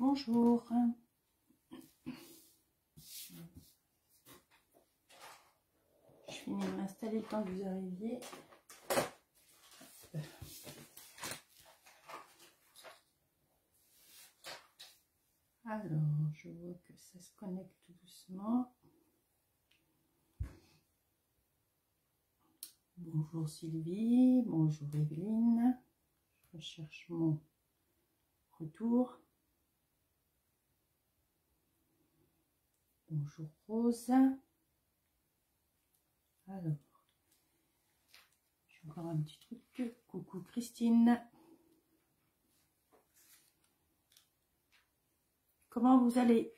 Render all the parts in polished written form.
Bonjour. Je finis de m'installer le temps que vous arriviez. Alors, je vois que ça se connecte doucement. Bonjour Sylvie, bonjour Evelyne. Je recherche mon retour. Bonjour Rose. Alors, j'ai encore un petit truc. Coucou Christine. Comment vous allez?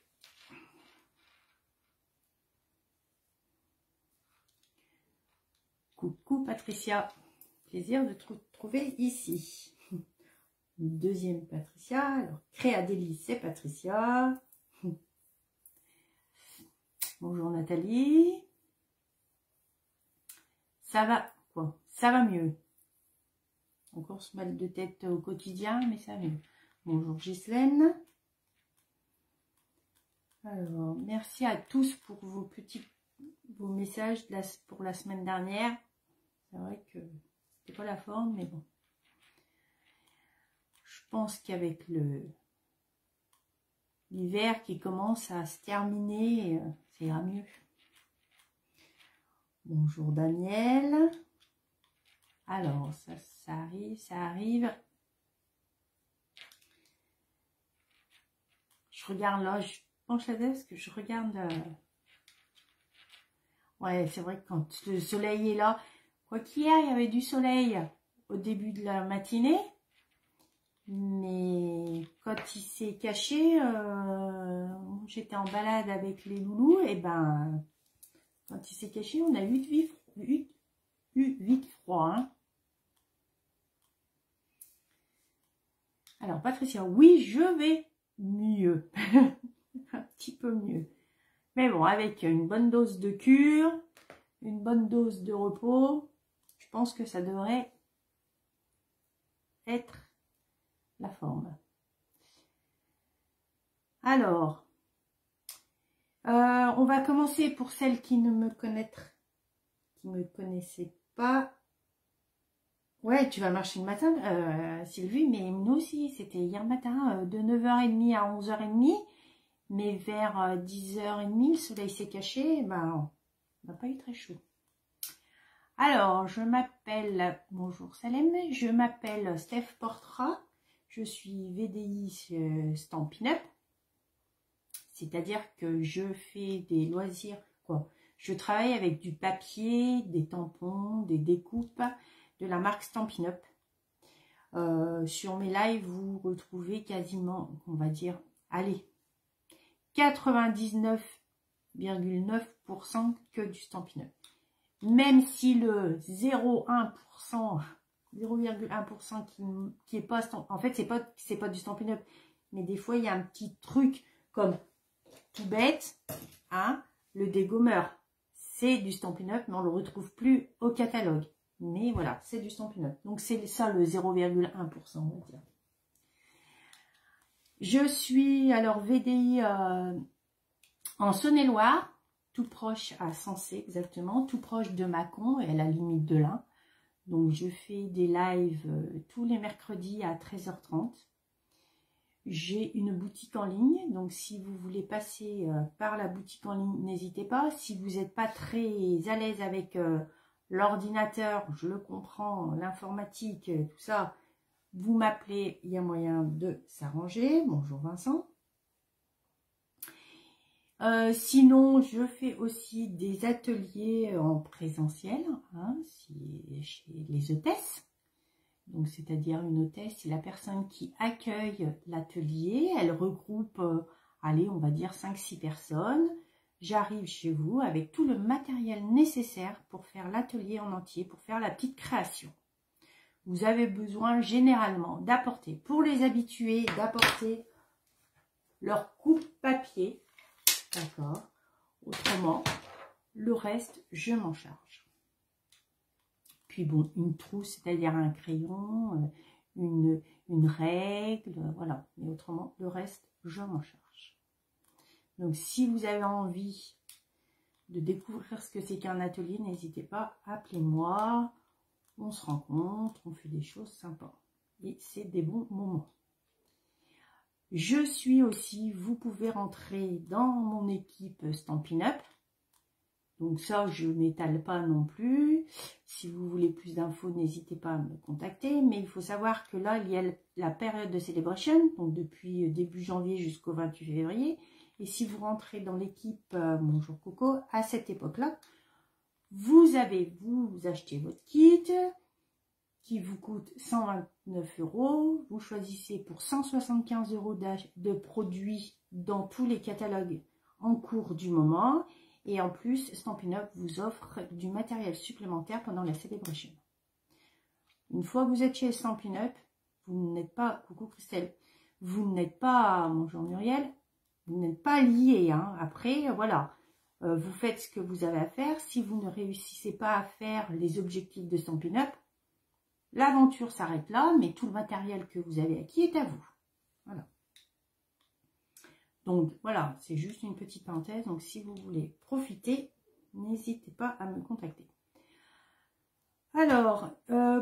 Coucou Patricia. Plaisir de te retrouver ici. Deuxième Patricia. Alors, Créadélie, c'est Patricia. Bonjour Nathalie. Ça va quoi? Ça va mieux. Encore ce mal de tête au quotidien, mais ça va mieux. Bonjour Ghislaine. Alors, merci à tous pour vos messages pour la semaine dernière. C'est vrai que c'était pas la forme, mais bon. Je pense qu'avec l'hiver qui commence à se terminer, ça ira mieux. Bonjour Daniel. Alors, ça arrive. Je regarde là, je penche la tête parce que je regarde. Ouais, c'est vrai que quand le soleil est là, quoi qu'hier, il y avait du soleil au début de la matinée. Mais quand il s'est caché, j'étais en balade avec les loulous, et ben, quand il s'est caché, on a eu vite froid. Hein. Alors, Patricia, oui, je vais mieux. Un petit peu mieux. Mais bon, avec une bonne dose de cure, une bonne dose de repos, je pense que ça devrait être la forme. Alors, on va commencer pour celles qui ne me connaissaient pas. Ouais, tu vas marcher le matin, Sylvie, mais nous aussi, c'était hier matin, de 9h30 à 11h30, mais vers 10h30, le soleil s'est caché, ben, on n'a pas eu très chaud. Alors, je m'appelle, bonjour Salem, je m'appelle Steph Portra. Je suis VDI Stampin' Up, c'est-à-dire que je fais des loisirs, quoi. Je travaille avec du papier, des tampons, des découpes de la marque Stampin' Up. Sur mes lives, vous retrouvez quasiment, on va dire, allez, 99,9% que du Stampin' Up. Même si le 0,1% qui est pas, en fait c'est pas du Stampin' Up, mais des fois il y a un petit truc comme tout bête, hein, le dégommeur, c'est du Stampin' Up, mais on le retrouve plus au catalogue, mais voilà, c'est du Stampin' Up, donc c'est ça le 0,1%, on va dire. Je suis alors VDI en Saône-et-Loire, tout proche à Sensé exactement, tout proche de Mâcon et à la limite de l'Ain. Donc je fais des lives tous les mercredis à 13h30. J'ai une boutique en ligne, donc si vous voulez passer par la boutique en ligne, n'hésitez pas. Si vous n'êtes pas très à l'aise avec l'ordinateur, je le comprends, l'informatique, tout ça, vous m'appelez, il y a moyen de s'arranger. Bonjour Vincent. Sinon, je fais aussi des ateliers en présentiel, hein, chez les hôtesses. Donc, c'est-à-dire une hôtesse, c'est la personne qui accueille l'atelier. Elle regroupe, allez, on va dire 5-6 personnes. J'arrive chez vous avec tout le matériel nécessaire pour faire l'atelier en entier, pour faire la petite création. Vous avez besoin généralement d'apporter, pour les habitués, d'apporter leur coupe papier. D'accord. Autrement, le reste, je m'en charge. Puis bon, une trousse, c'est-à-dire un crayon, une règle, voilà. Mais autrement, le reste, je m'en charge. Donc, si vous avez envie de découvrir ce que c'est qu'un atelier, n'hésitez pas, appelez-moi. On se rencontre, on fait des choses sympas. Et c'est des bons moments. Je suis aussi, vous pouvez rentrer dans mon équipe Stampin' Up. Donc ça, je ne m'étale pas non plus. Si vous voulez plus d'infos, n'hésitez pas à me contacter. Mais il faut savoir que là, il y a la période de Celebration, donc depuis début janvier jusqu'au 28 février. Et si vous rentrez dans l'équipe Bonjour Coco, à cette époque-là, vous achetez votre kit qui vous coûte 129 €. Vous choisissez pour 175 € de produits dans tous les catalogues en cours du moment. Et en plus, Stampin' Up vous offre du matériel supplémentaire pendant la Celebration. Une fois que vous êtes chez Stampin' Up, vous n'êtes pas, coucou Christelle, vous n'êtes pas, bonjour Muriel, vous n'êtes pas lié. Hein. Après, voilà, vous faites ce que vous avez à faire. Si vous ne réussissez pas à faire les objectifs de Stampin' Up, l'aventure s'arrête là, mais tout le matériel que vous avez acquis est à vous. Voilà. Donc voilà, c'est juste une petite parenthèse. Donc si vous voulez profiter, n'hésitez pas à me contacter. Alors,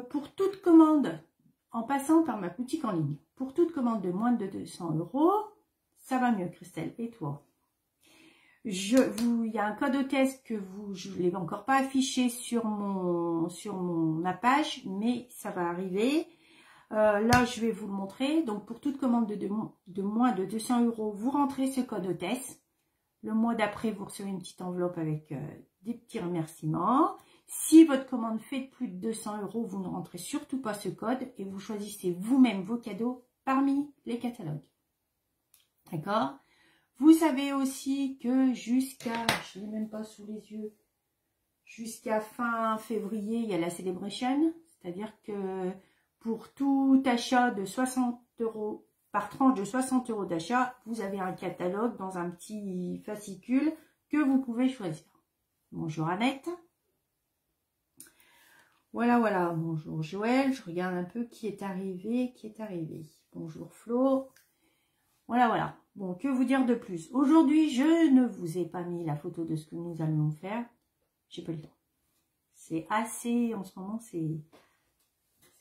pour toute commande, en passant par ma boutique en ligne, pour toute commande de moins de 200 €, ça va mieux Christelle, et toi? Il y a un code hôtesse que je ne l'ai encore pas affiché sur ma page, mais ça va arriver. Là, je vais vous le montrer. Donc, pour toute commande de moins de 200 €, vous rentrez ce code hôtesse. Le mois d'après, vous recevez une petite enveloppe avec des petits remerciements. Si votre commande fait plus de 200 €, vous ne rentrez surtout pas ce code et vous choisissez vous-même vos cadeaux parmi les catalogues. D'accord? Vous savez aussi que jusqu'à, je ne l'ai même pas sous les yeux, jusqu'à fin février, il y a la Celebration. C'est-à-dire que pour tout achat de 60 €, par tranche de 60 € d'achat, vous avez un catalogue dans un petit fascicule que vous pouvez choisir. Bonjour Annette. Voilà, voilà. Bonjour Joël. Je regarde un peu qui est arrivé, Bonjour Flo. Voilà, voilà. Bon, que vous dire de plus? Aujourd'hui, je ne vous ai pas mis la photo de ce que nous allons faire. J'ai pas le temps. C'est assez, en ce moment, c'est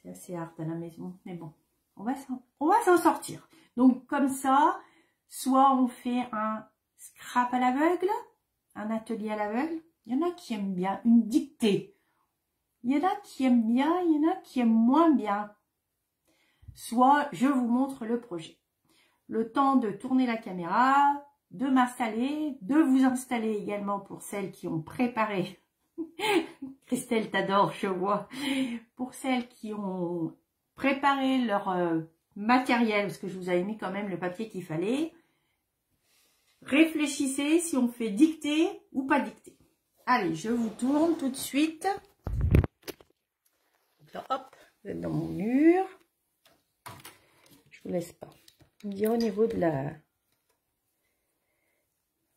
assez hard à la maison. Mais bon, on va s'en sortir. Donc, comme ça, soit on fait un scrap à l'aveugle, un atelier à l'aveugle. Il y en a qui aiment bien une dictée. Il y en a qui aiment bien, il y en a qui aiment moins bien. Soit je vous montre le projet. Le temps de tourner la caméra, de m'installer, de vous installer également pour celles qui ont préparé. Christelle t'adore, je vois. Pour celles qui ont préparé leur matériel, parce que je vous avais mis quand même le papier qu'il fallait. Réfléchissez si on fait dicter ou pas dicter. Allez, je vous tourne tout de suite. Donc là, hop, vous êtes dans mon mur. Je vous laisse pas. Vous me direz au niveau de la...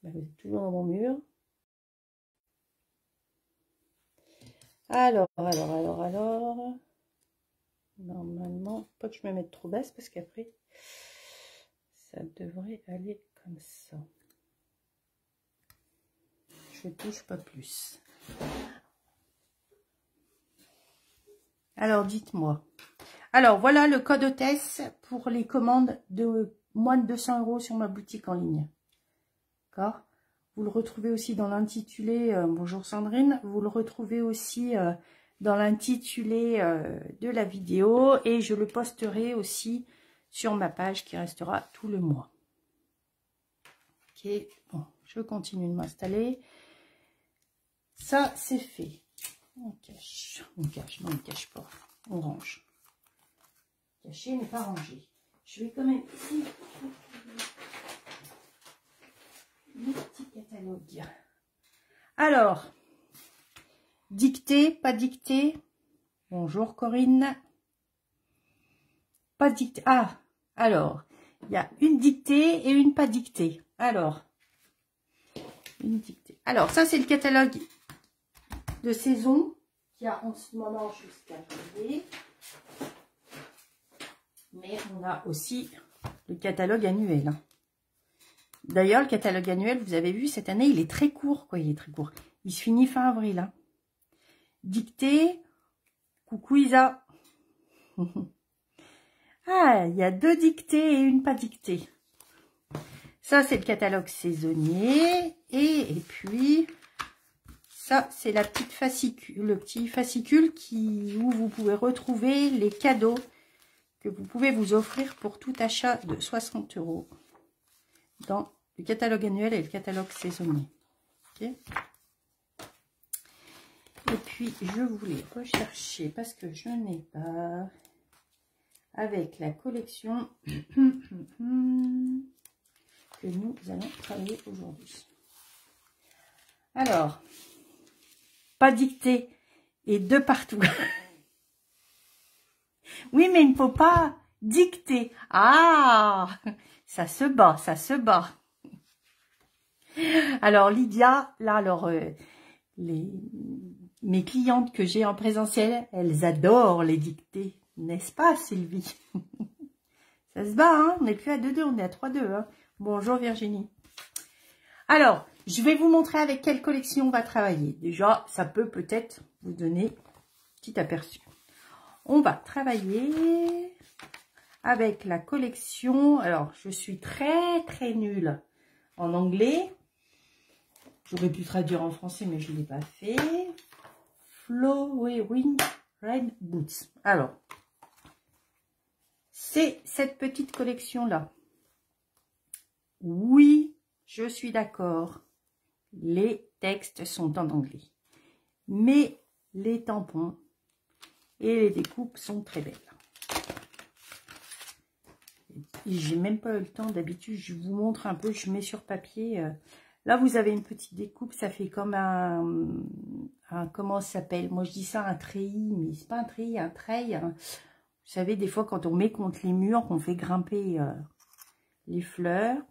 Vous êtes toujours dans mon mur. Alors. Normalement, pas que je me mette trop basse parce qu'après, ça devrait aller comme ça. Je touche pas plus. Alors, dites-moi. Alors, voilà le code hôtesse pour les commandes de moins de 200 € sur ma boutique en ligne. D'accord? Vous le retrouvez aussi dans l'intitulé, bonjour Sandrine, vous le retrouvez aussi dans l'intitulé de la vidéo et je le posterai aussi sur ma page qui restera tout le mois. Ok, bon, je continue de m'installer. Ça, c'est fait. On cache, non, on ne cache pas, on range. Caché mais pas rangé. Je vais quand même ici le petit catalogue. Alors, dictée, pas dictée. Bonjour Corinne. Pas dictée. Ah, alors, il y a une dictée et une pas dictée. Alors, une dictée. Alors, ça c'est le catalogue de saison qu'il y a en ce moment jusqu'à janvier. Mais on a aussi le catalogue annuel. D'ailleurs, le catalogue annuel, vous avez vu, cette année, il est très court, quoi. Il est très court. Il se finit fin avril. Hein. Dictée. Coucou Isa. Ah, il y a 2 dictées et une pas dictée. Ça, c'est le catalogue saisonnier. Et puis, ça, c'est la petite fascicule, le petit fascicule où vous pouvez retrouver les cadeaux que vous pouvez vous offrir pour tout achat de 60 € dans le catalogue annuel et le catalogue saisonnier. Okay. Et puis, je voulais rechercher, parce que je n'ai pas, avec la collection que nous allons travailler aujourd'hui. Alors, pas dictée et 2 partout. Oui, mais il ne faut pas dicter. Ah, ça se bat, ça se bat. Alors, Lydia, là, alors, mes clientes que j'ai en présentiel, elles adorent les dictées. N'est-ce pas, Sylvie? Ça se bat, hein? On n'est plus à 2-2, on est à 3-2. Hein? Bonjour, Virginie. Alors, je vais vous montrer avec quelle collection on va travailler. Déjà, ça peut peut-être vous donner un petit aperçu. On va travailler avec la collection. Alors, je suis très nulle en anglais. J'aurais pu traduire en français, mais je ne l'ai pas fait. Flowering Red Boots. Alors, c'est cette petite collection-là. Oui, je suis d'accord. Les textes sont en anglais. Mais les tampons et les découpes sont très belles. J'ai même pas eu le temps. D'habitude, je vous montre un peu. Je mets sur papier. Là, vous avez une petite découpe. Ça fait comme un comment ça s'appelle? Moi, je dis ça un treillis, mais c'est pas un treillis, un treil. Hein. Vous savez, des fois, quand on met contre les murs, qu'on fait grimper les fleurs,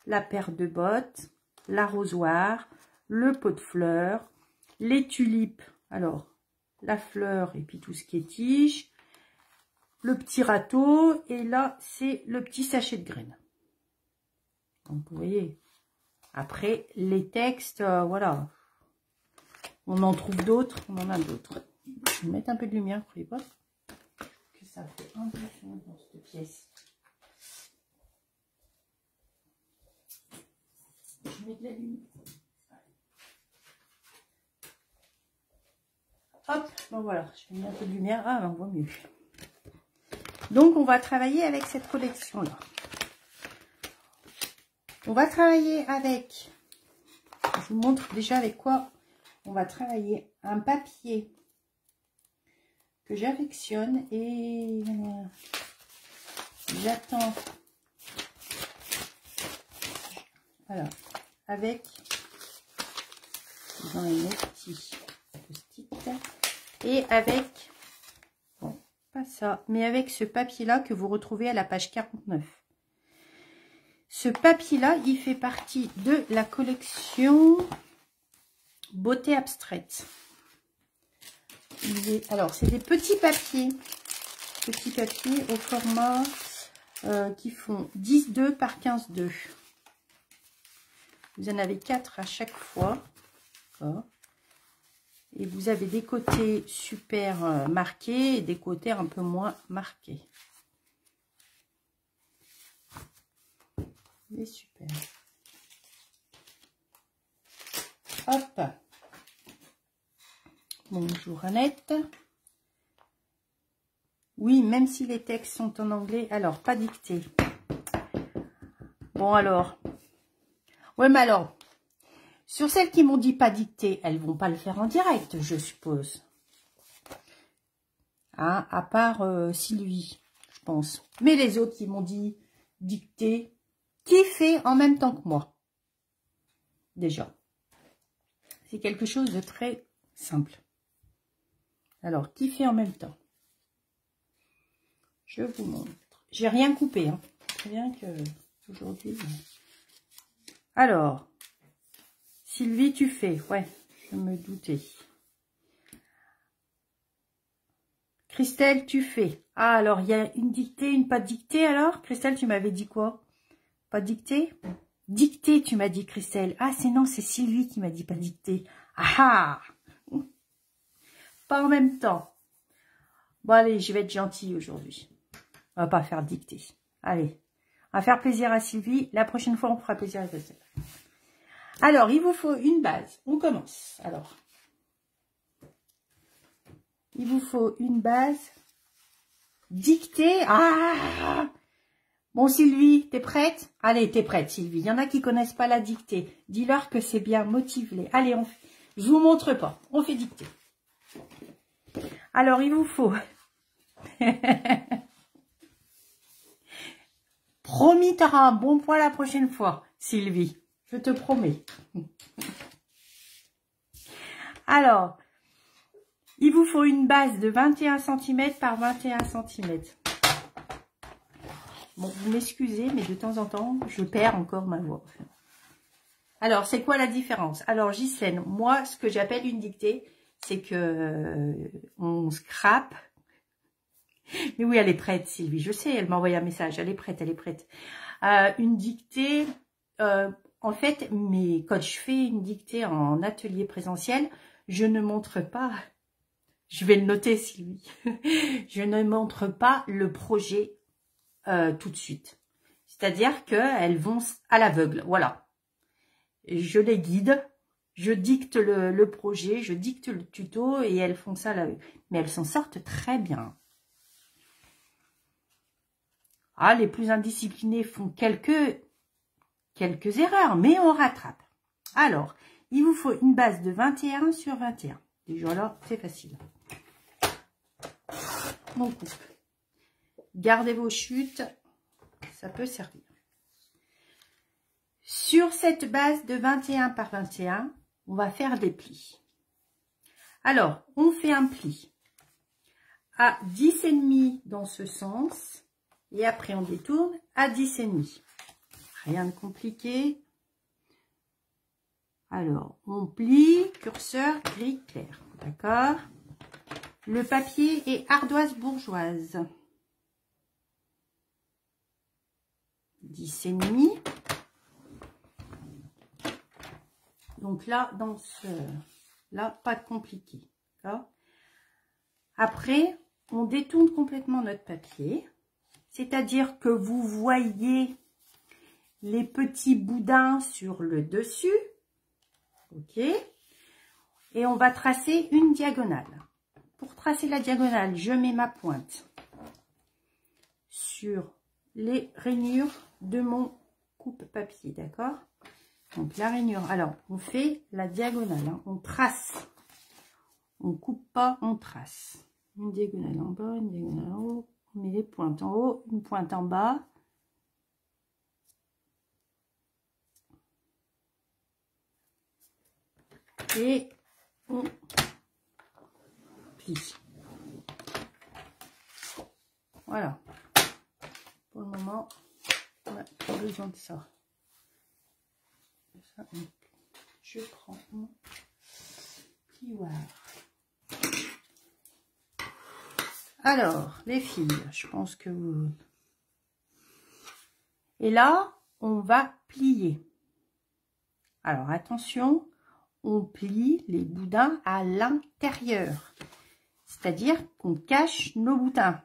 la paire de bottes, l'arrosoir, le pot de fleurs, les tulipes. Alors, la fleur et puis tout ce qui est tige, le petit râteau, et là, c'est le petit sachet de graines. Donc, vous voyez. Après, les textes, voilà. On en trouve d'autres, on en a d'autres. Je vais mettre un peu de lumière, vous voyez pas? Que ça fait un peu sombre dans cette pièce. Je mets de la lumière. Hop, bon voilà, je vais mettre un peu de lumière. Ah, on voit mieux. Donc, on va travailler avec cette collection-là. On va travailler avec, je vous montre déjà avec quoi on va travailler. Un papier que j'affectionne et j'attends. Alors, avec dans les petits post-it et avec, bon, pas ça, mais avec ce papier-là que vous retrouvez à la page 49. Ce papier-là, il fait partie de la collection Beauté abstraite. Alors, c'est des petits papiers au format qui font 10,2 par 15,2. Vous en avez 4 à chaque fois. Et vous avez des côtés super marqués et des côtés un peu moins marqués. Il est super. Hop. Bonjour Annette. Oui, même si les textes sont en anglais, alors pas dicté. Bon alors. Ouais, mais alors, sur celles qui m'ont dit pas dicté, elles vont pas le faire en direct, je suppose. Hein, à part Sylvie, je pense. Mais les autres qui m'ont dit dicté, qui fait en même temps que moi? Déjà. C'est quelque chose de très simple. Alors, qui fait en même temps? Je vous montre. J'ai rien coupé. Hein. C'est bien que aujourd'hui. Alors, Sylvie, tu fais. Ouais, je me doutais. Christelle, tu fais. Ah, alors, il y a une dictée, une pas dictée alors? Christelle, tu m'avais dit quoi? Pas dictée? Dictée, tu m'as dit, Christelle. Ah, non, c'est Sylvie qui m'a dit pas dictée. Ah ah. Pas en même temps. Bon, allez, je vais être gentille aujourd'hui. On va pas faire dictée. Allez, on va faire plaisir à Sylvie. La prochaine fois, on fera plaisir à Christelle. Alors, il vous faut une base. On commence. Alors, il vous faut une base dictée. Ah! Bon, Sylvie, t'es prête? Allez, t'es prête, Sylvie. Il y en a qui connaissent pas la dictée. Dis-leur que c'est bien, motive-les. Allez, je vous montre pas. On fait dictée. Alors, il vous faut... Promis, tu auras un bon point la prochaine fois, Sylvie. Je te promets. Alors, il vous faut une base de 21 cm par 21 cm. Bon, vous m'excusez, mais de temps en temps, je perds encore ma voix. Alors, c'est quoi la différence? Alors, Ghislaine, moi, ce que j'appelle une dictée, c'est que on scrape. Mais oui, elle est prête, Sylvie. Je sais, elle m'a envoyé un message. Elle est prête, elle est prête. Une dictée, en fait, mais quand je fais une dictée en atelier présentiel, je ne montre pas... Je vais le noter, Sylvie. Je ne montre pas le projet tout de suite. C'est-à-dire qu'elles vont à l'aveugle. Voilà. Je les guide, je dicte le projet, je dicte le tuto et elles font ça à l'aveugle. Mais elles s'en sortent très bien. Ah, les plus indisciplinés font quelques erreurs, mais on rattrape. Alors, il vous faut une base de 21 sur 21. Déjà là, c'est facile. On coupe. Gardez vos chutes, ça peut servir. Sur cette base de 21 par 21, on va faire des plis. Alors, on fait un pli à 10,5 dans ce sens, et après on détourne à 10,5. Rien de compliqué. Alors, on plie, curseur gris clair, d'accord? Le papier est ardoise bourgeoise. 10,5. Donc là, là, pas de compliqué. Après, on détourne complètement notre papier. C'est-à-dire que vous voyez les petits boudins sur le dessus. Ok. Et on va tracer une diagonale. Pour tracer la diagonale, je mets ma pointe sur les rainures de mon coupe-papier, d'accord? Donc la rainure, alors on fait la diagonale, hein, on trace. On coupe pas, on trace. Une diagonale en bas, une diagonale en haut. On met les pointes en haut, une pointe en bas. Et on plie. Voilà. Pour le moment, on n'a pas besoin de ça. Je prends mon plioir. Alors, les filles, je pense que vous... Et là, on va plier. Alors, attention, on plie les boudins à l'intérieur. C'est-à-dire qu'on cache nos boudins.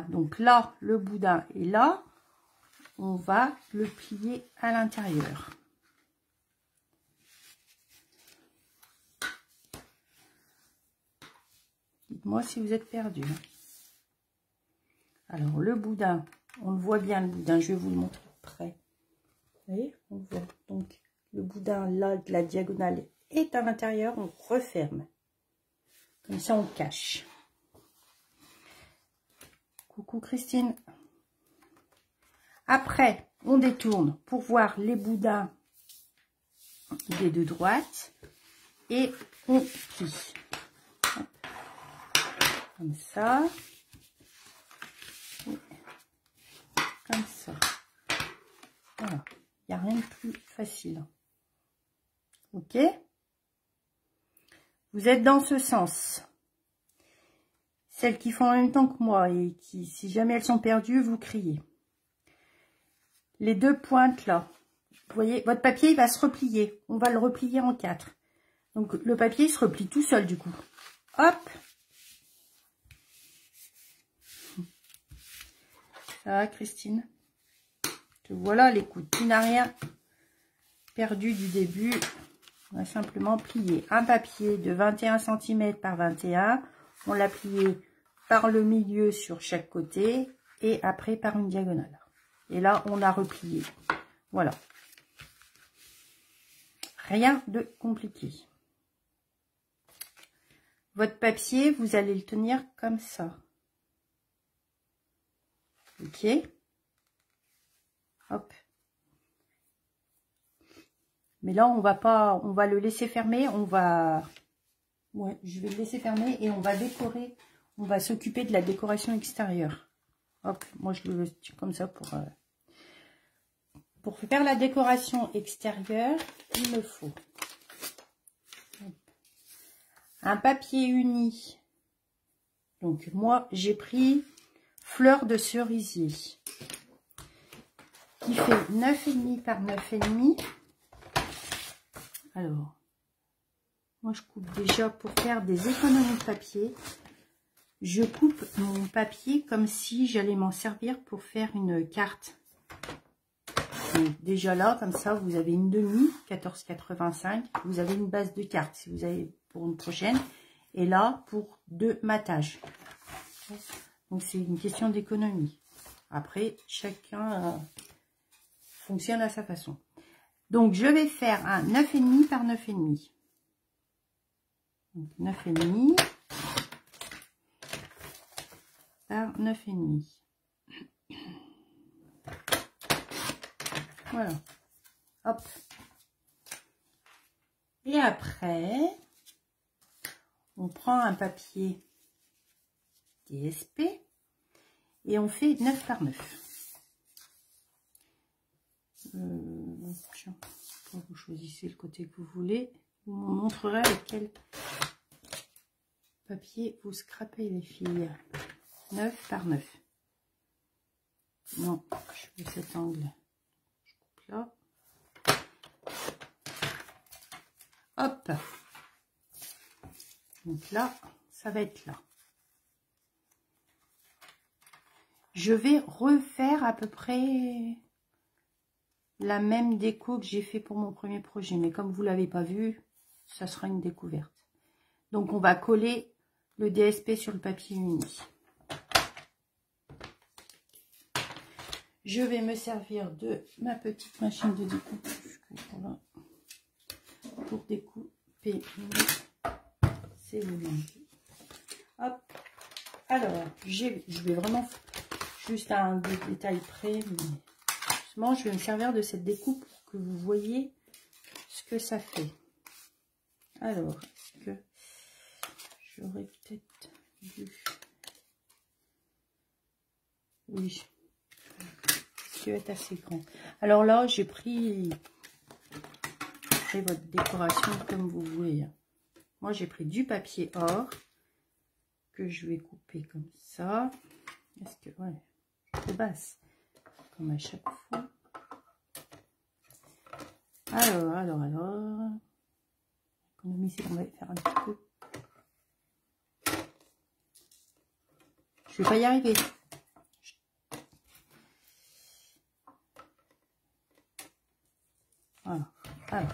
Donc là, le boudin est là. On va le plier à l'intérieur. Dites-moi si vous êtes perdu. Alors, le boudin, on le voit bien, le boudin, je vais vous le montrer de près. Vous voyez, on voit. Donc, le boudin, là, de la diagonale est à l'intérieur, on referme. Comme ça, on cache. Coucou Christine. Après, on détourne pour voir les boudins des deux droites. Et on plie. Comme ça. Comme ça. Voilà. Il n'y a rien de plus facile. Ok? Vous êtes dans ce sens. Celles qui font en même temps que moi et qui, si jamais elles sont perdues, vous criez. Les deux pointes là, Vous voyez, votre papier il va se replier. On va le replier en 4. Donc le papier il se replie tout seul du coup. Hop. Ça va Christine? Te voilà l'écoute. Tu n'as rien perdu du début. On va simplement plier un papier de 21 cm par 21. On l'a plié par le milieu sur chaque côté et après par une diagonale. Et là, on a replié. Voilà. Rien de compliqué. Votre papier, vous allez le tenir comme ça. Ok. Hop. Mais là, on va le laisser fermer. Je vais le laisser fermer et on va décorer. On va s'occuper de la décoration extérieure. Hop, moi je le tiens comme ça pour faire la décoration extérieure. Il me faut un papier uni. Donc moi j'ai pris fleur de cerisier qui fait 9,5 par 9,5. Alors, moi je coupe déjà pour faire des économies de papier. Je coupe mon papier comme si j'allais m'en servir pour faire une carte. Donc déjà là, comme ça, vous avez une demi, 14,85. Vous avez une base de carte si vous avez pour une prochaine. Et là, pour 2 matages. Donc c'est une question d'économie. Après, chacun fonctionne à sa façon. Donc je vais faire un 9,5 par 9,5. Donc 9,5 par 9,5. Voilà. Hop. Et après, on prend un papier DSP et on fait 9 par 9. Tiens, vous choisissez le côté que vous voulez. Je vous montrerai avec quel papier vous scrapez les filles. 9 par 9. Non, je fais cet angle. Je coupe là. Hop. Donc là, ça va être là. Je vais refaire à peu près la même déco que j'ai fait pour mon premier projet. Mais comme vous ne l'avez pas vu, ça sera une découverte. Donc on va coller le DSP sur le papier uni. Je vais me servir de ma petite machine de découpe voilà, pour découper ces volumes. Hop. Alors, je vais vraiment juste à un détail près, mais justement, je vais me servir de cette découpe pour que vous voyez ce que ça fait. Alors, est-ce que j'aurais peut-être dû... Oui. Être assez grand. Alors là, j'ai pris votre décoration comme vous voulez. Moi, j'ai pris du papier or que je vais couper comme ça. Est-ce que ouais, je basse comme à chaque fois. Alors, économiser, on va faire un petit peu. Je vais pas y arriver. Voilà. Alors,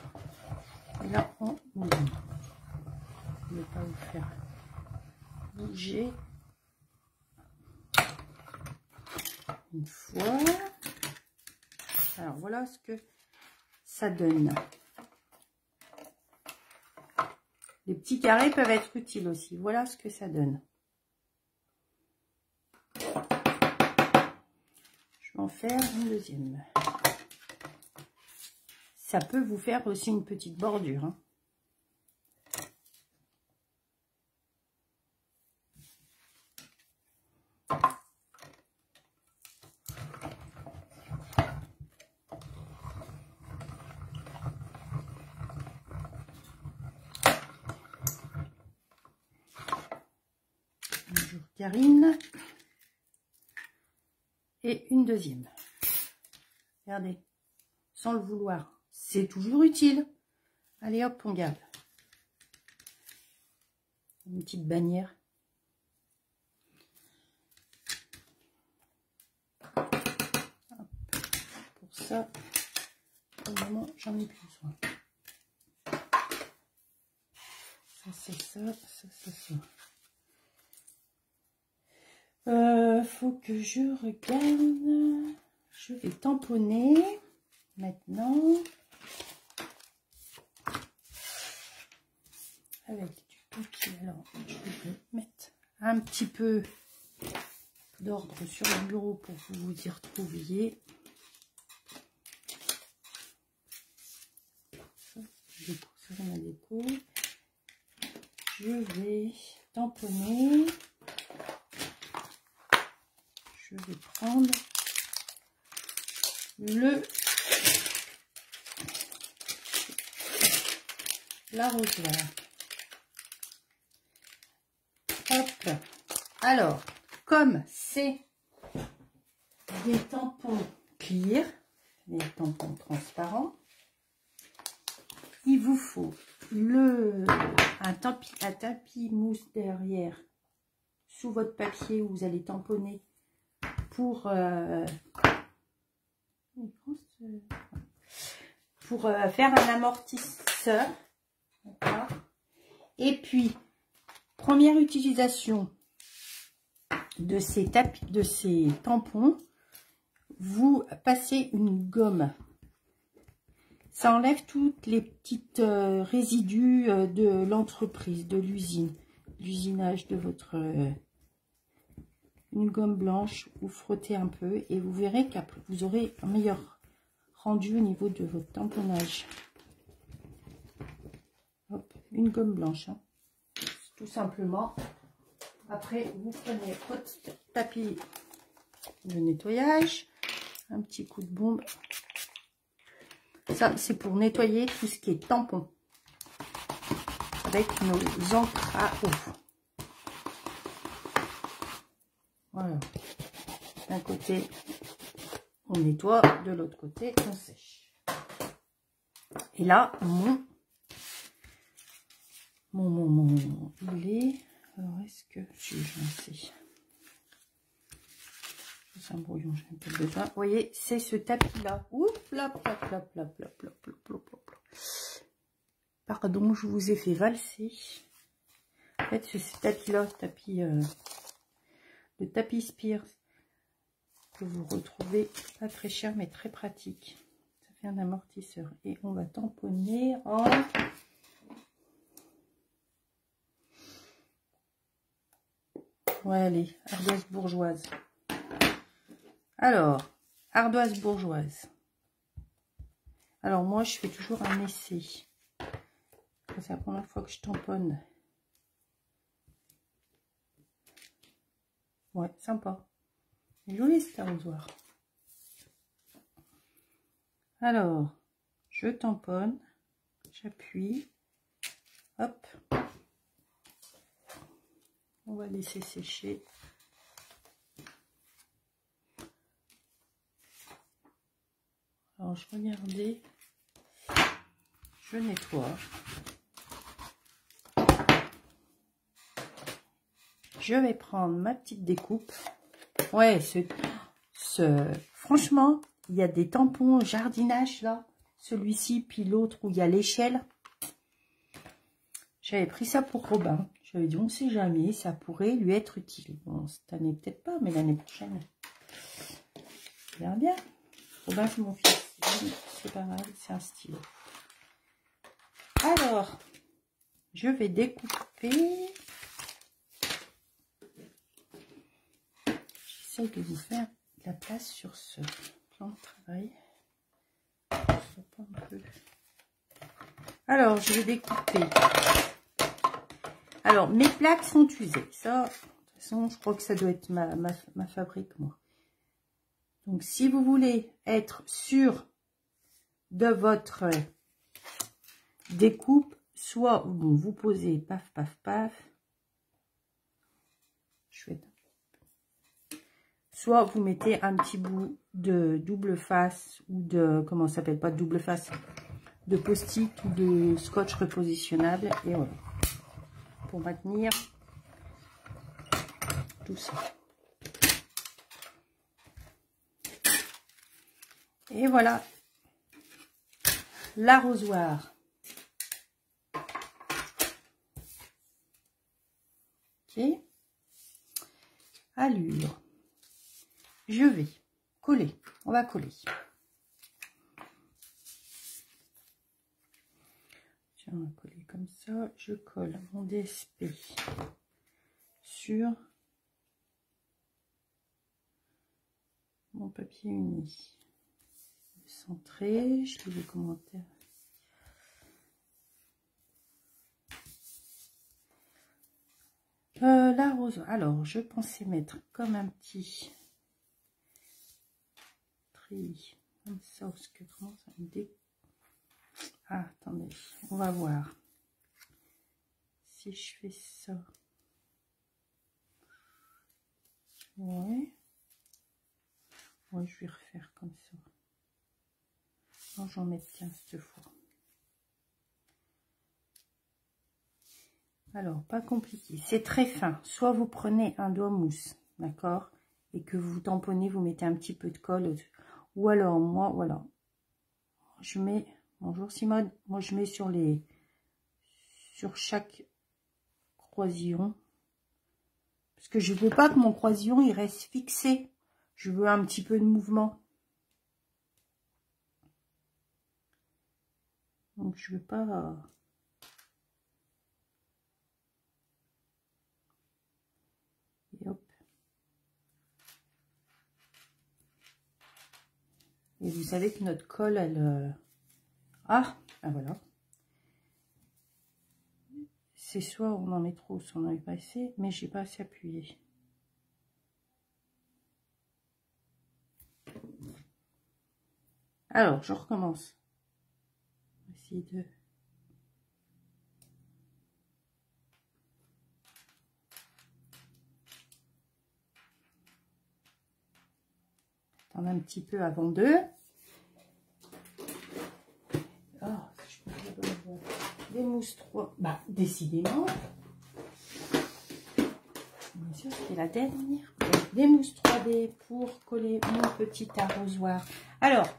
et là, on ouvre. Je ne vais pas vous faire bouger. Une fois. Alors, voilà ce que ça donne. Les petits carrés peuvent être utiles aussi. Voilà ce que ça donne. Je vais en faire une deuxième. Ça peut vous faire aussi une petite bordure. Hein. Bonjour Karine. Et une deuxième. Regardez. sans le vouloir. C'est toujours utile. Allez hop, on garde. Une petite bannière. Hop. Pour ça, pour le moment, j'en ai plus besoin. Ça, c'est ça, ça, c'est ça. Faut que je regarde. Je vais tamponner maintenant avec du papier. Alors, je vais mettre un petit peu d'ordre sur le bureau pour que vous y retrouviez. Ça, c'est ma déco. Je vais tamponner. Je vais prendre l'arrosoir. Hop. Alors, comme c'est des tampons clear, des tampons transparents, il vous faut un tapis mousse derrière sous votre papier où vous allez tamponner pour faire un amortisseur. Et puis, première utilisation de ces tampons, vous passez une gomme. Ça enlève toutes les petites résidus de l'entreprise, de l'usine, l'usinage de votre... une gomme blanche, vous frottez un peu et vous verrez qu'après vous aurez un meilleur rendu au niveau de votre tamponnage. Hop, une gomme blanche, hein. Tout simplement. Après, vous prenez votre tapis de nettoyage, un petit coup de bombe. Ça, c'est pour nettoyer tout ce qui est tampon avec nos encres à eau. Voilà. D'un côté, on nettoie, de l'autre côté, on sèche. Et là, il est... Alors, est-ce que j'ai lancé? C'est un brouillon, j'ai un peu besoin. Vous voyez, c'est ce tapis-là. Oups, là, pardon, je vous ai fait valser. En fait, c'est ce tapis-là, le tapis Spears, que vous retrouvez pas très cher, mais très pratique. Ça fait un amortisseur. Et on va tamponner en... Ouais, allez, ardoise bourgeoise. Alors, ardoise bourgeoise. Alors, moi, je fais toujours un essai. C'est la première fois que je tamponne. Ouais, sympa. Joli cet arrosoir. Alors, je tamponne. J'appuie. Hop. On va laisser sécher. Alors, je regardais. Je nettoie. Je vais prendre ma petite découpe. Ouais, franchement, il y a des tampons jardinage là. Celui-ci, puis l'autre où il y a l'échelle. J'avais pris ça pour Robin. J'avais dit, on ne sait jamais, ça pourrait lui être utile. Bon, cette année, peut-être pas, mais l'année prochaine. Bien, bien. Robin, c'est mon fils. C'est pas mal, c'est un stylo. Alors, je vais découper. J'essaie de vous faire de la place sur ce plan de travail. Alors, je vais découper. Alors, mes plaques sont usées. Ça, de toute façon, je crois que ça doit être ma fabrique, moi. Donc, si vous voulez être sûr de votre découpe, soit bon, vous posez paf, paf, paf. Chouette. Soit vous mettez un petit bout de double face ou de, comment ça s'appelle, pas de double face, de post-it ou de scotch repositionnable. Et voilà, pour maintenir tout ça. Et voilà l'arrosoir. Ok. Allure. Je vais coller. On va coller. Tiens, on va coller comme ça. Je colle mon DSP sur mon papier uni. Centré. Je lis les commentaires. L'arrosoir. Alors, je pensais mettre comme un petit tri comme ça, parce que comment ça me dé... Ah, attendez, on va voir si je fais ça. Ouais, je vais refaire comme ça. Non, j'en mets 15 cette fois. Alors, pas compliqué, c'est très fin. Soit vous prenez un doigt mousse, d'accord, et que vous tamponnez, vous mettez un petit peu de colle, ou alors moi, voilà, je mets, bonjour Simone, moi je mets sur chaque croisillon, parce que je veux pas que mon croisillon il reste fixé, je veux un petit peu de mouvement. Donc je veux pas... Et hop. Et vous savez que notre colle, elle... Ah, voilà. C'est soit on en met trop, soit on en met pas assez, mais j'ai pas assez appuyé. Alors, je recommence. On va essayer de... Attendre un petit peu avant de... Oh, je peux pas la bonne voie. Des mousses 3. Bah, décidément. Bien sûr, c'était la dernière. Des mousses 3D pour coller mon petit arrosoir. Alors,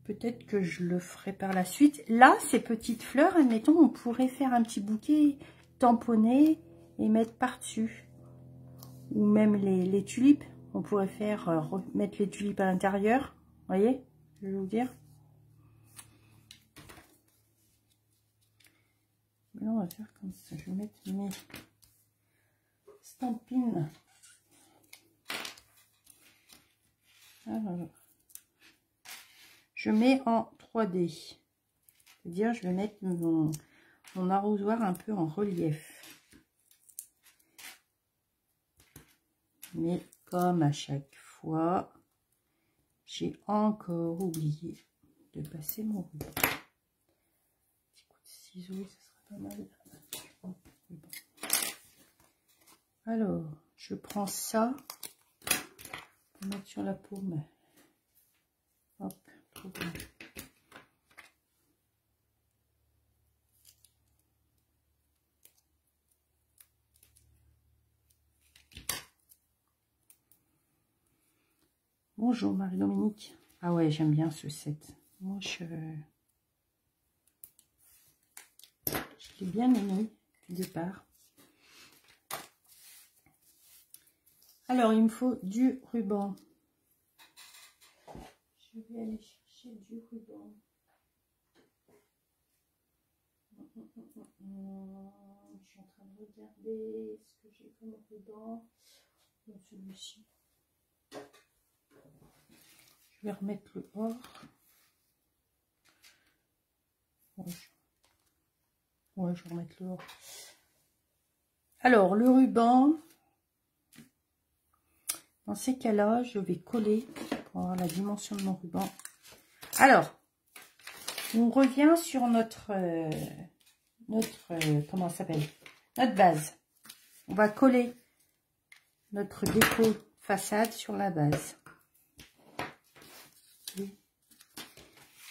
peut-être que je le ferai par la suite. Là, ces petites fleurs, admettons, on pourrait faire un petit bouquet tamponné et mettre par-dessus. Ou même les tulipes. On pourrait faire mettre les tulipes à l'intérieur. Vous voyez, je vais vous dire. Là, on va faire comme ça. Je vais mettre mes stampines. Alors, je mets en 3D. C'est-à-dire, je vais mettre mon arrosoir un peu en relief. Mais comme à chaque fois, j'ai encore oublié de passer mon ruban. Petit coup de ciseaux, ça sera pas mal. Alors, je prends ça pour mettre sur la paume. Hop, trop bien. Bonjour Marie-Dominique. Ah ouais, j'aime bien ce set. Moi, je l'ai bien aimé du départ. Alors, il me faut du ruban. Je vais aller chercher du ruban. Je suis en train de regarder ce que j'ai comme ruban. Celui-ci. Je vais remettre le or. Ouais, je vais remettre le or. Alors, le ruban, dans ces cas-là, je vais coller pour avoir la dimension de mon ruban. Alors, on revient sur notre comment ça s'appelle? Notre base. On va coller notre déco façade sur la base.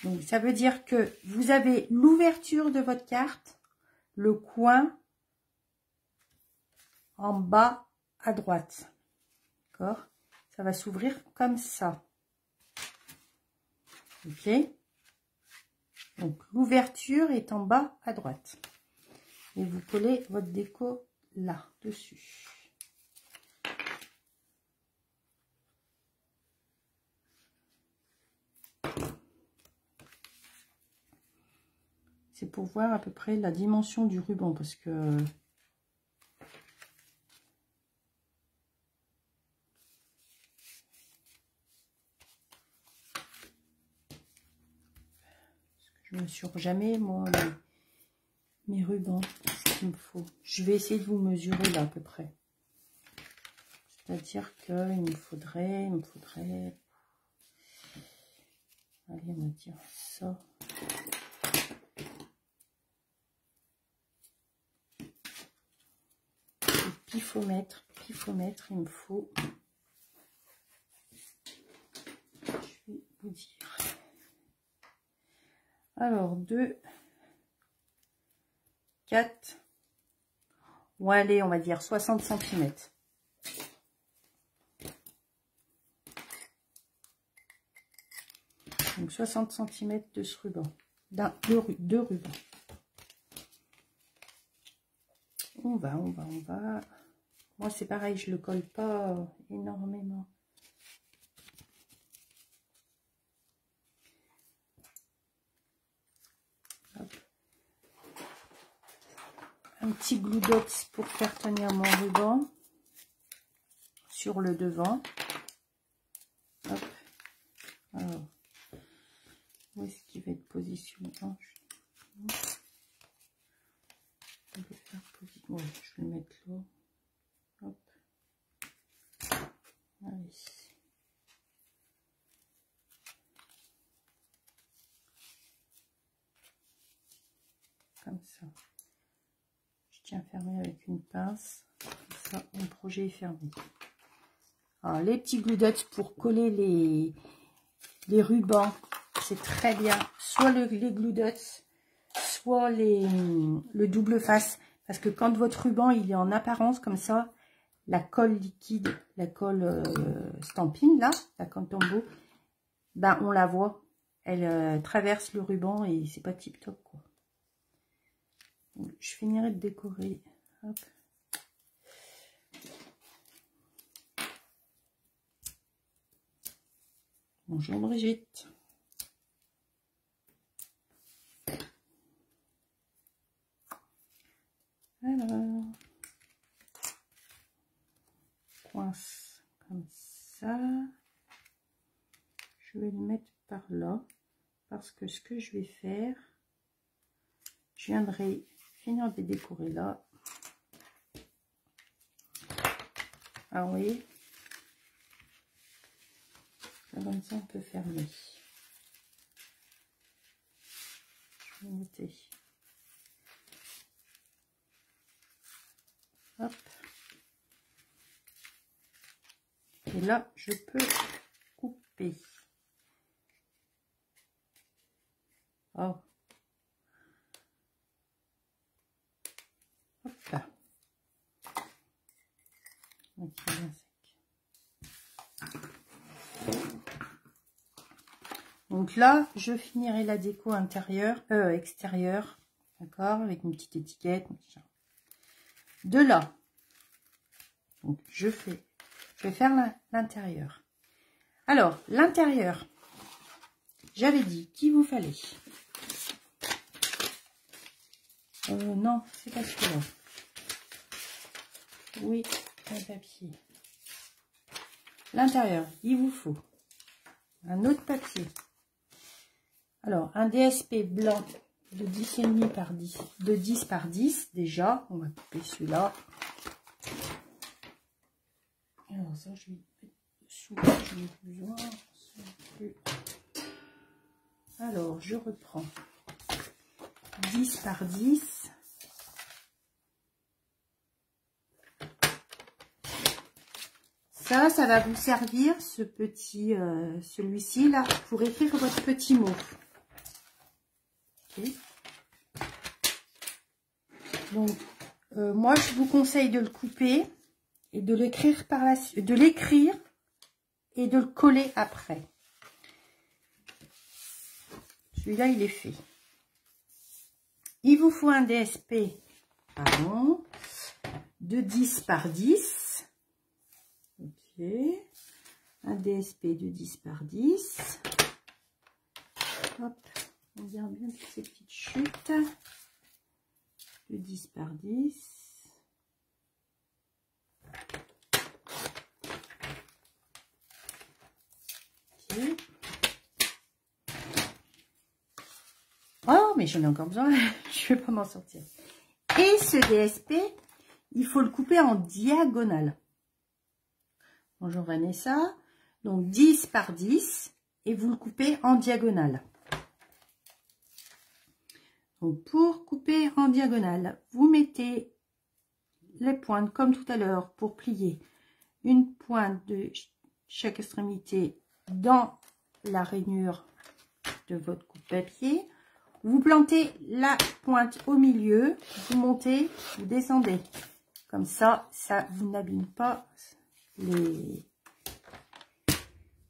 Donc, ça veut dire que vous avez l'ouverture de votre carte, le coin en bas à droite. D'accord? Ça va s'ouvrir comme ça. Ok? Donc, l'ouverture est en bas à droite. Et vous collez votre déco là, dessus. C'est pour voir à peu près la dimension du ruban, parce que je ne mesure jamais, moi, mes rubans, ce qu'il me faut. Je vais essayer de vous mesurer là à peu près. C'est-à-dire qu'il me faudrait, allez, on va dire ça. Pifomètre, il me faut. Je vais vous dire. Alors, 2, 4, bon, allez, on va dire 60 cm. Donc 60 cm de ce ruban, deux rubans. On va. Moi, c'est pareil, je le colle pas énormément. Hop. Un petit glue dots pour faire tenir mon ruban sur le devant. Hop. Alors, où est-ce qu'il va être positionné? Je vais faire position. Ouais, je vais le mettre là. Hop. Allez. Comme ça. Je tiens fermé avec une pince. Comme ça, mon projet est fermé. Alors, les petits glue dots pour coller les rubans, c'est très bien. Soit les glue dots, soit le double face. Parce que quand votre ruban il est en apparence comme ça, la colle liquide, la colle stampine là, la colle tombeau, ben on la voit. Elle traverse le ruban et c'est pas tip top quoi. Donc, je finirai de décorer. Hop. Bonjour Brigitte. Alors, coince comme ça. Je vais le mettre par là parce que ce que je vais faire, je viendrai finir de décorer là. Ah oui, comme ça on peut fermer. Je vais noter. Hop. Et là, je peux couper. Oh. Hop là. Ok, bien sec. Donc là, je finirai la déco extérieure, d'accord, avec une petite étiquette. De là, donc je vais faire l'intérieur. Alors, l'intérieur, j'avais dit qu'il vous fallait. Non, c'est pas celui-là. Oui, un papier. L'intérieur, il vous faut un autre papier. Alors, un DSP blanc de 10,5 par 10, de 10 par 10 déjà. On va couper celui-là. Alors ça, je vais mettre dessous. Je n'ai plus besoin. Alors, je reprends 10 par 10. Ça va vous servir, ce petit, celui-ci là, pour écrire votre petit mot. Okay. Donc, moi, je vous conseille de le couper et de l'écrire par la suite, de l'écrire et de le coller après. Celui-là, il est fait. Il vous faut un DSP, pardon, de 10 par 10. Ok. Un DSP de 10 par 10. Hop, on regarde bien toutes ces petites chutes. De 10 par 10. Ok. Oh, mais j'en ai encore besoin. Je ne vais pas m'en sortir. Et ce DSP, il faut le couper en diagonale. Bonjour Vanessa. Donc 10 par 10 et vous le coupez en diagonale. Donc pour couper en diagonale, vous mettez les pointes comme tout à l'heure pour plier une pointe de chaque extrémité dans la rainure de votre coupe-papier. Vous plantez la pointe au milieu, vous montez, vous descendez. Comme ça, vous n'abîme pas vos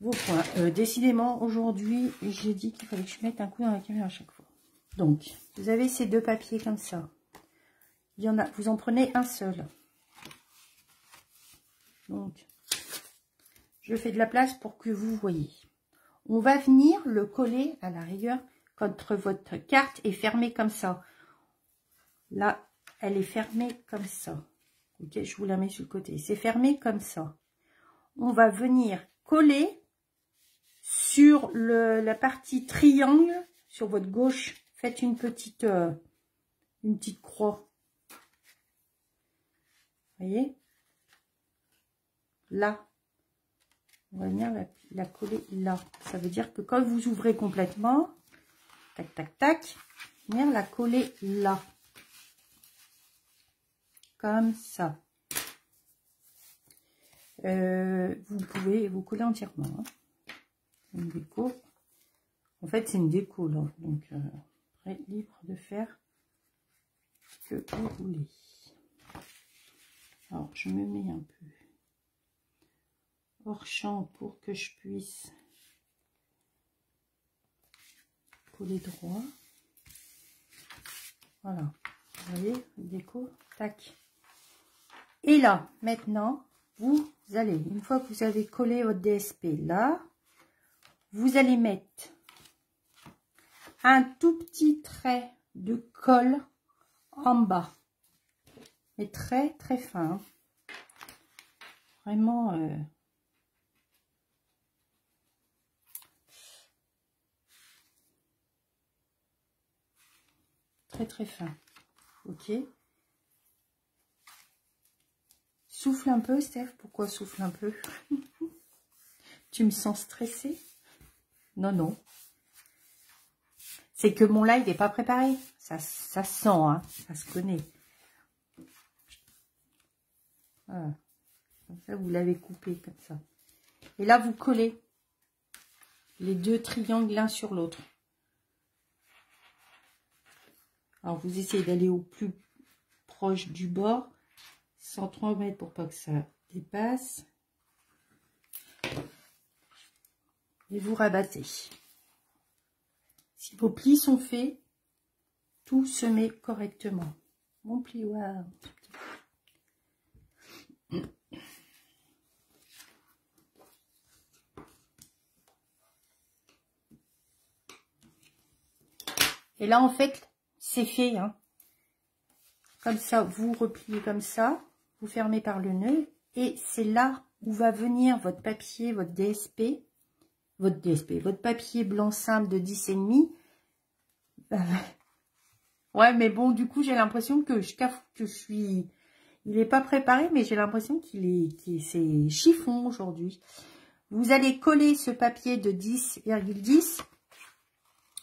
points. Décidément, aujourd'hui, j'ai dit qu'il fallait que je mette un coup dans la caméra à chaque fois. Donc, vous avez ces deux papiers comme ça. Il y en a, vous en prenez un seul. Donc, je fais de la place pour que vous voyez. On va venir le coller à la rigueur quand votre carte est fermée comme ça. Là, elle est fermée comme ça. Ok, je vous la mets sur le côté. C'est fermé comme ça. On va venir coller sur la partie triangle, sur votre gauche. Faites une petite croix. Vous voyez? Là. On va venir la coller là. Ça veut dire que quand vous ouvrez complètement, tac, tac, tac, venir la coller là. Comme ça. Vous pouvez vous coller entièrement. Hein. Une déco. En fait, c'est une déco là. Donc, après, libre de faire ce que vous voulez. Alors, je me mets un peu hors champ pour que je puisse coller droit. Voilà. Vous voyez, déco, tac. Et là, maintenant, vous allez, une fois que vous avez collé votre DSP là, vous allez mettre un tout petit trait de colle en bas. Mais très, très fin. Vraiment... très, très fin. Ok. Souffle un peu, Steph. Pourquoi souffle un peu? Tu me sens stressée? Non, non. C'est que mon live n'est pas préparé. Ça sent, hein. Ça se connaît. Voilà. Comme ça, vous l'avez coupé comme ça. Et là, vous collez les deux triangles l'un sur l'autre. Alors, vous essayez d'aller au plus proche du bord, sans trop mettre pour pas que ça dépasse. Et vous rabattez. Si vos plis sont faits, tout se met correctement. Mon plioir. Et là, en fait, c'est fait. Hein. Comme ça, vous repliez comme ça. Vous fermez par le nœud. Et c'est là où va venir votre papier, votre DSP. Votre papier blanc simple de 10,5. Ouais, mais bon, du coup, j'ai l'impression que je suis... Il n'est pas préparé, mais j'ai l'impression c'est chiffon aujourd'hui. Vous allez coller ce papier de 10,10.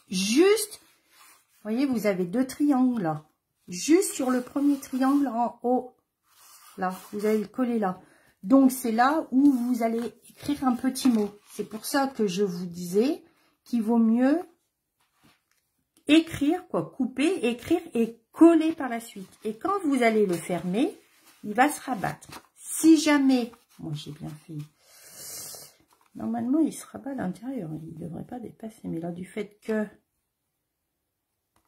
Juste, vous voyez, vous avez deux triangles là. Juste sur le premier triangle en haut. Là, vous allez le coller là. Donc, c'est là où vous allez écrire un petit mot. C'est pour ça que je vous disais qu'il vaut mieux écrire, quoi, couper, écrire et coller par la suite. Et quand vous allez le fermer, il va se rabattre. Si jamais, moi j'ai bien fait, normalement il se rabat à l'intérieur, il ne devrait pas dépasser, mais là du fait que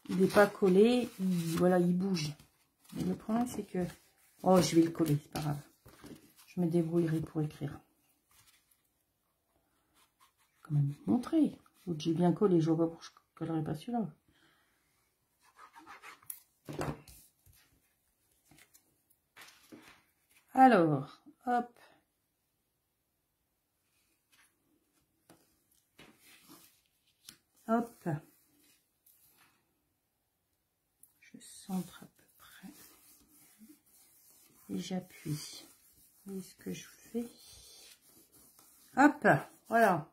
il n'est pas collé, voilà, il bouge. Et le problème c'est que, oh je vais le coller, c'est pas grave, je me débrouillerai pour écrire. Je vais quand même vous montrer, j'ai bien collé, je vois pas pourquoi je ne collerai pas celui-là. Alors, hop. Hop. Je centre à peu près. Et j'appuie. Vous voyez ce que je fais? Hop, voilà.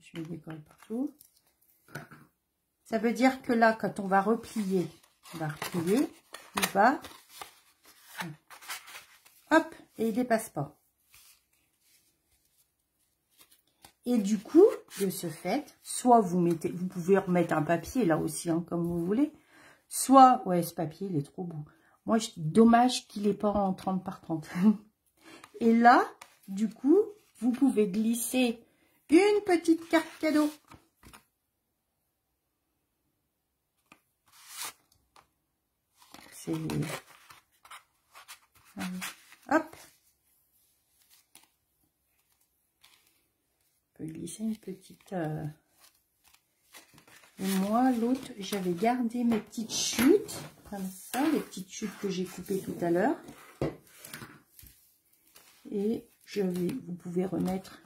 Je me décolle partout. Ça veut dire que là, quand on va replier, il va, hop, et il dépasse pas. Et du coup, de ce fait, soit vous mettez, vous pouvez remettre un papier là aussi, hein, comme vous voulez, soit, ouais, ce papier, il est trop beau. Moi, dommage qu'il n'est pas en 30 par 30. Et là, du coup, vous pouvez glisser une petite carte cadeau. C'est... Hop. On peut glisser une petite... Et moi, l'autre, j'avais gardé mes petites chutes, comme ça, les petites chutes que j'ai coupées tout à l'heure. Et vous pouvez remettre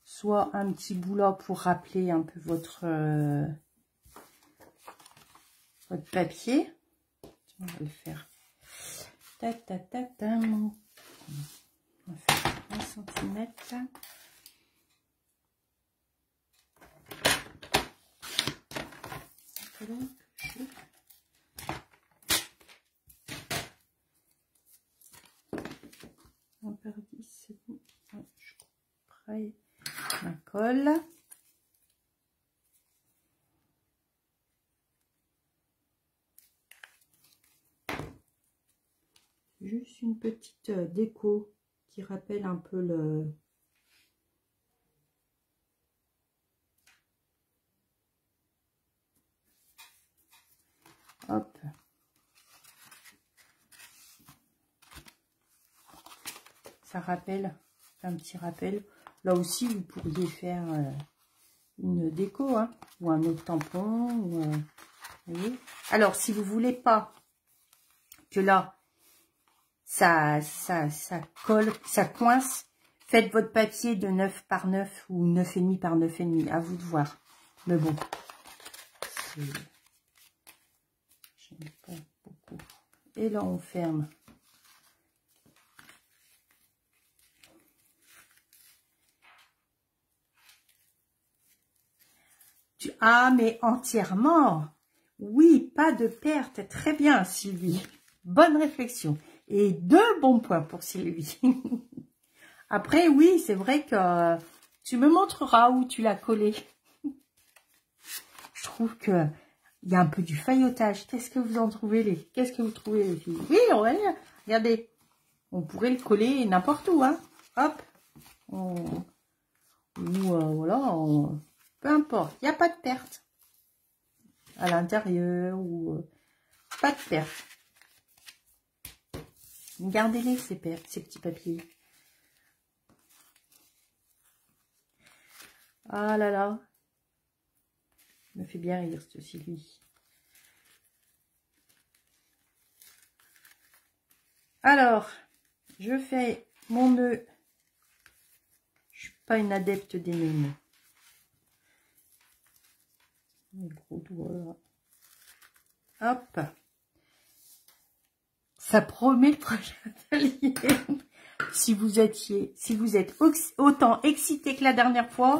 soit un petit bout là pour rappeler un peu votre papier. On va le faire. Ta, ta, ta, ta. On va faire 1 cm. On perd 10, c'est bon. Ouais, je couperai ma colle. Juste une petite déco qui rappelle un peu le... Hop. Ça rappelle, un petit rappel. Là aussi, vous pourriez faire une déco, hein, ou un autre tampon. Ou, vous voyez. Alors, si vous voulez pas que là, ça colle, ça coince, faites votre papier de 9 par 9 ou 9,5 par 9,5, à vous de voir. Mais bon, j'aime pas beaucoup. Et là, on ferme. Ah, mais entièrement. Oui, pas de perte. Très bien, Sylvie. Bonne réflexion. Et 2 bons points pour Sylvie. Après, oui, c'est vrai que tu me montreras où tu l'as collé. Je trouve que il y a un peu du faillotage. Qu'est-ce que vous en trouvez, Qu'est-ce que vous trouvez, les filles? Oui, regardez. On pourrait le coller n'importe où, hein. Hop. Voilà. Peu importe. Il n'y a pas de perte. À l'intérieur ou... pas de perte. Gardez-les, ces petits papiers. Ah là là. Me fait bien rire, ce Sylvie. Alors, je fais mon nœud. Je suis pas une adepte des nœuds. Les gros doigts. Hop. Ça promet le prochain atelier. Si vous êtes autant excité que la dernière fois,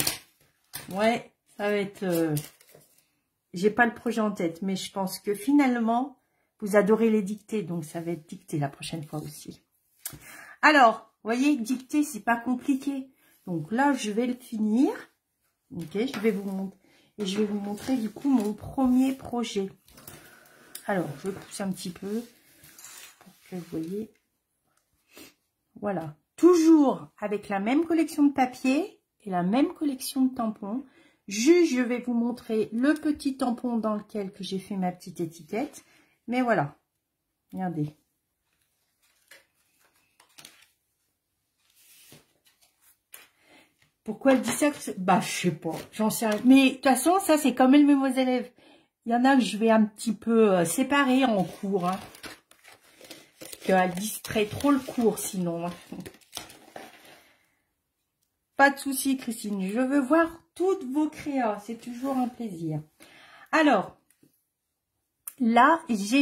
ouais, ça va être... j'ai pas le projet en tête, mais je pense que finalement, vous adorez les dictées, donc ça va être dicté la prochaine fois aussi. Alors, voyez, dicter, c'est pas compliqué. Donc là, je vais le finir. Ok, je vais vous montrer. Et je vais vous montrer du coup mon premier projet. Alors, je pousse un petit peu pour que vous voyez. Voilà. Toujours avec la même collection de papier et la même collection de tampons. Juste, je vais vous montrer le petit tampon dans lequel que j'ai fait ma petite étiquette. Mais voilà. Regardez. Pourquoi elle dit ça? Bah, je sais pas. J'en sais rien. Mais de toute façon, ça, c'est comme mes élèves. Il y en a que je vais un petit peu séparer en cours. Hein. Qu'elle distrait trop le cours, sinon. Hein. Pas de souci, Christine. Je veux voir toutes vos créas. C'est toujours un plaisir. Alors, là, j'ai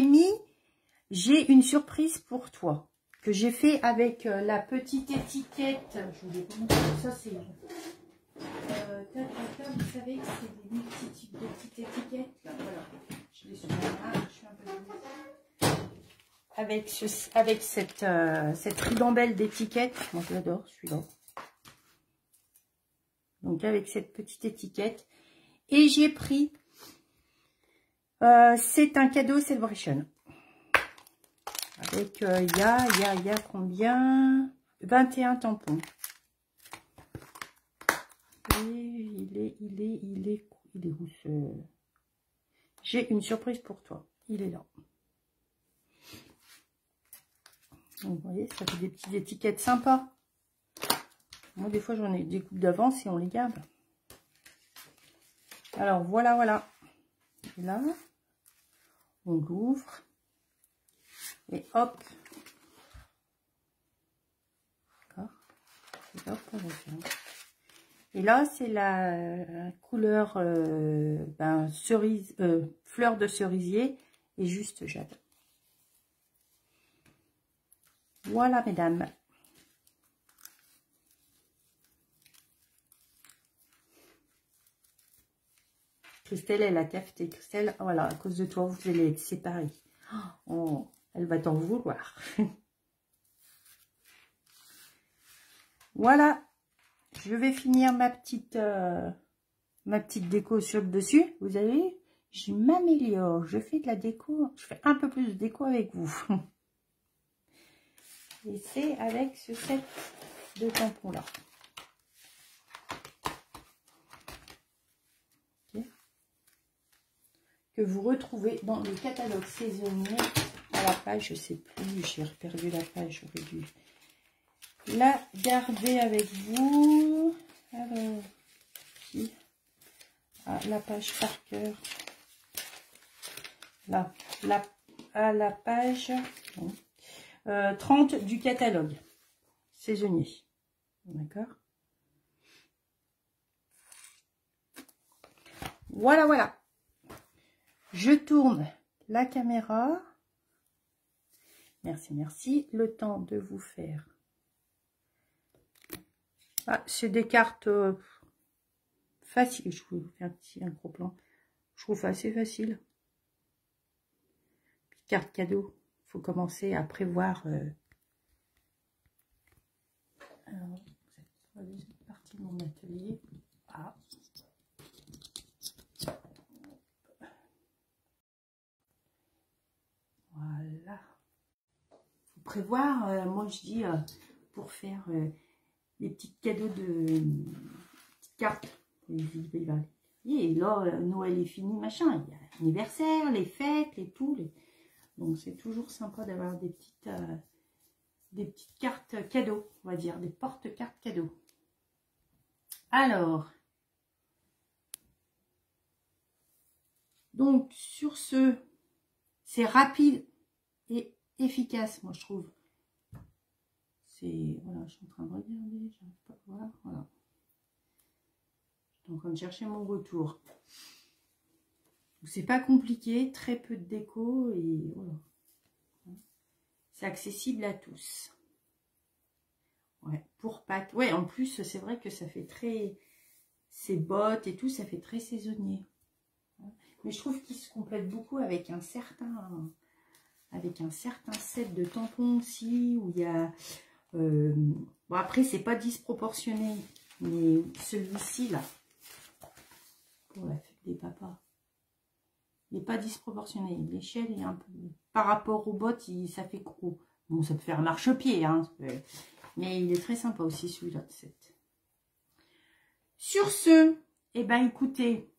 une surprise pour toi. Que j'ai fait avec la petite étiquette. Je vous ai montré. Ça, c'est... vous savez que c'est des multiples de petites étiquettes. Là, voilà. Je les suis je suis un peu avec cette ribambelle d'étiquettes. Moi, je l'adore, celui-là. Donc, avec cette petite étiquette. Et j'ai pris... c'est un cadeau Celebration. Avec, il y a combien? 21 tampons. Et il est où ce... J'ai une surprise pour toi. Il est là. Donc, vous voyez, ça fait des petites étiquettes sympas. Moi, des fois, j'en ai des coupes d'avance et on les garde. Alors, voilà. Et là, on l'ouvre. Et hop. D'accord. Et hop, on referme. Et là, c'est la couleur cerise, fleur de cerisier et juste jade. Voilà, mesdames. Christelle, elle a cafeté. Christelle, voilà, à cause de toi, vous allez être séparés. Oh, elle va t'en vouloir. Voilà. Je vais finir ma petite déco sur le dessus. Vous avez vu, je m'améliore. Je fais de la déco. Je fais un peu plus de déco avec vous. Et c'est avec ce set de tampons là. Okay. Que vous retrouvez dans le catalogue saisonnier à la page, je sais plus, j'ai perdu la page, j'aurais dû la garder avec vous. Alors, la page par cœur. Là, à la page 30 du catalogue saisonnier. D'accord. Voilà. Je tourne la caméra. Merci. Le temps de vous faire. Ah, c'est des cartes faciles. Je vous fais un gros plan. Je trouve assez facile. Carte cadeau. Il faut commencer à prévoir. Alors, c'est la deuxième partie de mon atelier. Ah. Voilà. Faut prévoir. Moi, je dis pour faire des petits cadeaux de petites cartes. Et là, Noël est fini, machin. Il y a l'anniversaire, les fêtes, et tout. Donc, c'est toujours sympa d'avoir des petites cartes cadeaux, on va dire, des porte-cartes cadeaux. Alors, donc, sur ce, c'est rapide et efficace, moi, je trouve. C'est, voilà, je suis en train de regarder, j'arrive pas à voir, voilà. Je suis en train de chercher mon retour. C'est pas compliqué, très peu de déco et voilà. C'est accessible à tous. Ouais, pour Pâques. Ouais, en plus, c'est vrai que ça fait très... Ces bottes et tout, ça fait très saisonnier. Mais je trouve qu'ils se complètent beaucoup avec un certain set de tampons aussi, où il y a... Bon, après, c'est pas disproportionné. Mais celui-ci, là, pour la fête des papas, il n'est pas disproportionné. L'échelle est un peu... Par rapport au bot, ça fait gros. Bon, ça peut faire marche-pied, hein. Mais il est très sympa aussi, celui-là de 7. Sur ce, eh ben, écoutez,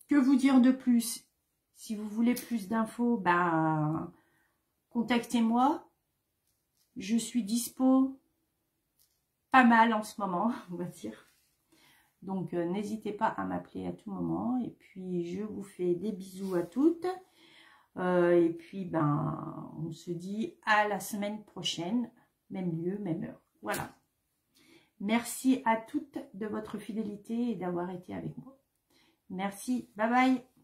que vous dire de plus? Si vous voulez plus d'infos, ben, contactez-moi. Je suis dispo pas mal en ce moment, on va dire. Donc, n'hésitez pas à m'appeler à tout moment. Et puis, je vous fais des bisous à toutes. Et puis, ben, on se dit à la semaine prochaine. Même lieu, même heure. Voilà. Merci à toutes de votre fidélité et d'avoir été avec moi. Merci. Bye bye.